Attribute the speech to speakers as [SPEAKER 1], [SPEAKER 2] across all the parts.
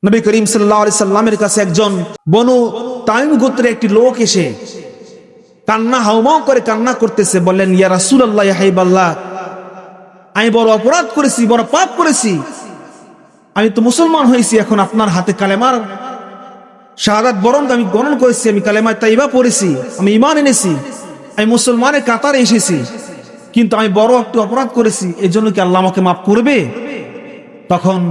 [SPEAKER 1] নবী করিম সাল্লাল্লাহু আলাইহি সাল্লামের কাছে একজন বনু তাইম গোত্রের একটি লোক এসে কান্না হাউমাউ করে কান্না করতেছে। বললেন, ইয়া রাসূলুল্লাহ, ইয়া হাবিবাল্লাহ, আমি বড় অপরাধ করেছি, বড় পাপ করেছি। আমি তো মুসলমান হয়েছি, এখন আপনার হাতে কালেমার শাহাদাত বরণ আমি গ্রহণ করেছি, আমি কালেমায়ে তাইবা পড়েছি, আমি ঈমান এনেছি, আমি মুসলমানের কাতারে এসেছি, কিন্তু আমি বড় একটু অপরাধ করেছি, এই জন্য কি আল্লাহ আমাকে মাফ করবে? তখন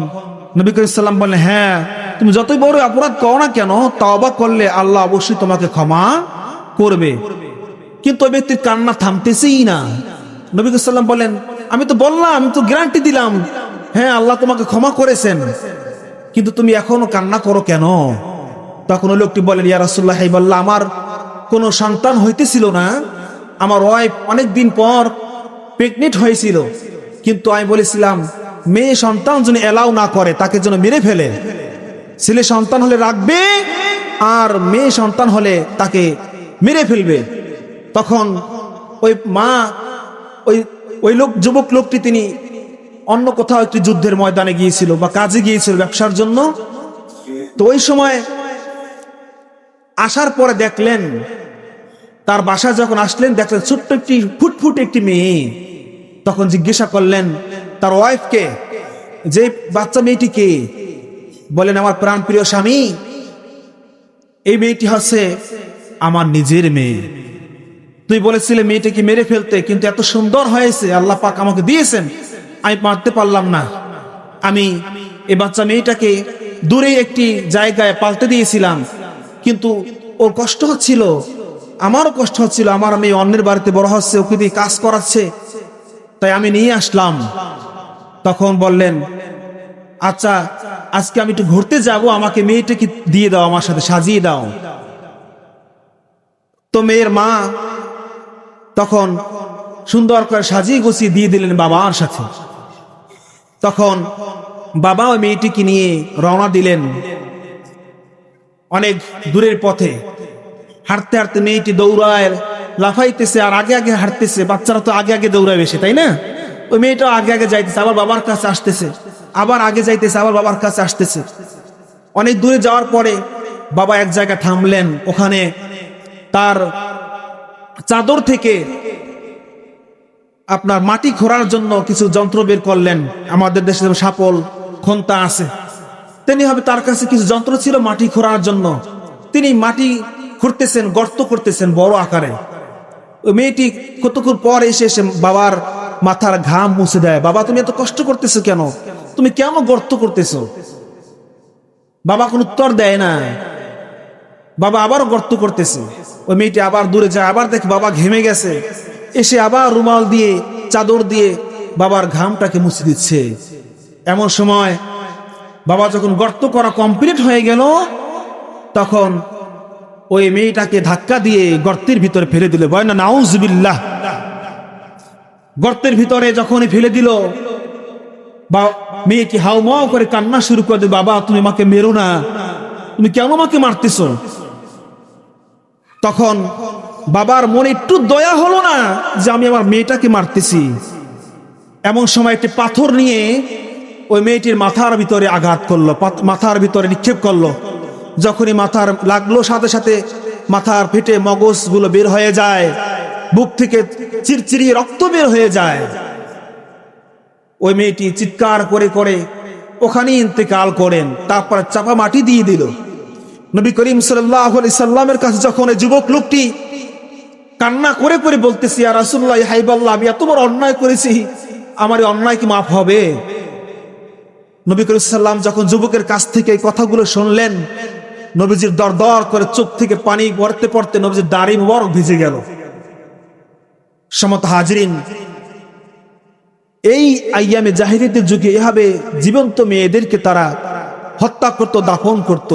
[SPEAKER 1] নবী করিম সাল্লাম বললেন, হ্যাঁ, তুমি যতই বড় অপরাধ করো না কেন, তওবা করলে আল্লাহ অবশ্যই তোমাকে ক্ষমা করবে। কিন্তু ওই ব্যক্তির কান্না থামতেছেই না। নবী করিম সাল্লাম বলেন, আমি তো বললাম, আমি তো গ্যারান্টি দিলাম, হ্যাঁ আল্লাহ তোমাকে ক্ষমা করেছেন, কিন্তু তুমি এখনো কান্না করো কেন? তখন ওই লোকটি বলেন, ইয়া রাসূলুল্লাহ, হাবিবাল্লাহ, আমার কোনো সন্তান হইতেছিল না, আমার ওয়াইফ অনেক দিন পর প্রেগনেন্ট হয়েছিল, কিন্তু আমি বলেছিলাম মেয়ে সন্তান যেন এলাও না করে, তাকে যেন মেরে ফেলে, ছেলে সন্তান হলে রাখবে আর মেয়ে সন্তান হলে তাকে মেরে ফেলবে। তখন ওই মা ওই যুবক লোকটি তিনি অন্য কোথাও একটি যুদ্ধের ময়দানে গিয়েছিল বা কাজে গিয়েছিল ব্যবসার জন্য। তো ওই সময় আসার পরে দেখলেন, তার বাসায় যখন আসলেন দেখলেন ছোট্ট একটি ফুটফুট একটি মেয়ে। তখন জিজ্ঞাসা করলেন তার ওয়াইফকে, যে বাচ্চা মেয়েটি কে? বলেন, আমার প্রাণ প্রিয় স্বামী, এই মেয়েটি হচ্ছে আমার নিজের মেয়ে। তুই বলেছিলে মেয়েটাকে মেরে ফেলতে, কিন্তু এত সুন্দর হয়েছে, আল্লাহ পাক আমাকে দিয়েছেন, আমি মারতে পারলাম না। আমি এই বাচ্চা মেয়েটাকে দূরে একটি জায়গায় পাল্টে দিয়েছিলাম, কিন্তু ওর কষ্ট হচ্ছিল, আমারও কষ্ট হচ্ছিল, আমার মেয়ে অন্যের বাড়িতে বড় হচ্ছে, ওকে দিয়ে কাজ করাচ্ছে, তাই আমি নিয়ে আসলাম। তখন বললেন, আচ্ছা আজকে আমি একটু ঘুরতে যাব, আমাকে মেয়েটাকে দিয়ে দাও, আমার সাথে সাজিয়ে দাও। তো মেয়ের মা তখন সুন্দর করে সাজিয়ে গুছিয়ে দিয়ে দিলেন বাবার সাথে। তখন বাবা ওই মেয়েটিকে নিয়ে রওনা দিলেন অনেক দূরের পথে। হাঁটতে হাঁটতে মেয়েটি দৌড়ায়, লাফাইতেছে আর আগে আগে হাঁটতেছে। বাচ্চারা তো আগে আগে দৌড়ায় বেশি, তাই না? ওই মেয়েটাও আগে আগে যাইতেছে, আবার বাবার কাছে আসতেছে, আবার আগে যাইতেছে, আবার বাবার কাছে আসতেছে। অনেক দূরে যাওয়ার পরে বাবা এক জায়গায় থামলেন, ওখানে তার চাদর থেকে আপনার মাটি খোঁড়ার জন্য কিছু যন্ত্র বের করলেন। আমাদের দেশে যেমন শাপল খন্তা আছে, তেমনি হবে তার কাছে কিছু যন্ত্র ছিল মাটি খোঁড়ার জন্য। তিনি মাটি খুঁড়তেছেন, গর্ত করতেছেন বড় আকারে। ওই মেয়েটি কতক্ষণ পর এসে বাবার মাথার ঘাম মুছে দেয়। বাবা, তুমি এত কষ্ট করতেছো কেন? তুমি কেন গর্ত করতেছো? বাবা কোনো উত্তর দেয় না। বাবা আবার গর্ত করতেছে। ওই মেয়েটি আবার দূরে যায়, আবার দেখে বাবা ঘেমে গেছে, এসে আবার রুমাল দিয়ে চাদর দিয়ে বাবার ঘামটাকে মুছে দিচ্ছে। এমন সময় বাবা যখন গর্ত করা কমপ্লিট হয়ে গেল, তখন ওই মেয়েটাকে ধাক্কা দিয়ে গর্তের ভিতরে ফেলে দিল। বয় না নাউজুবিল্লাহ। গর্তের ভিতরে যখনই ফেলে দিল, বা মেয়েটি হাউমাউ করে কান্না শুরু করে দিল, বাবা তুমি আমাকে মেরো না, তুমি কেন আমাকে মারতেছ? তখন বাবার মনে একটু দয়া হলো না যে আমি আমার মেয়েটাকে মারতেছি। এমন সময় একটি পাথর নিয়ে ওই মেয়েটির মাথার ভিতরে আঘাত করলো, মাথার ভিতরে নিক্ষেপ করলো। যখনই মাথার লাগলো, সাথে সাথে মাথার ফেটে মগজগুলো বের হয়ে যায়, বুক থেকে চিরচিরিয়ে রক্ত বের হয়ে যায়। ওই মেয়েটি চিৎকার করে করে ওখানেই ইন্তেকাল করেন। তারপর চাপা মাটি দিয়ে দিল। নবী করিম সাল্লাল্লাহু আলাইহি সাল্লামের কাছে যখন এই যুবক লোকটি কান্না করে করে বলতেছি, ইয়া রাসূলুল্লাহ, ইয়া হাবিবাল্লাহ, আমি এত বড় অন্যায় করেছি, আমার এই অন্যায় কি মাফ হবে? নবী করিম সাল্লাম যখন যুবকের কাছ থেকে এই কথাগুলো শুনলেন, নবীজির দরদর করে চোখ থেকে পানি পড়তে পড়তে নবীজির দাড়ি মুবারক ভিজে গেল। সমত হাজরিন, এই আইয়ামে জাহিলিয়াতের যুগে এভাবে জীবন্ত মেয়েদেরকে তারা হত্যা করত, দাফন করত।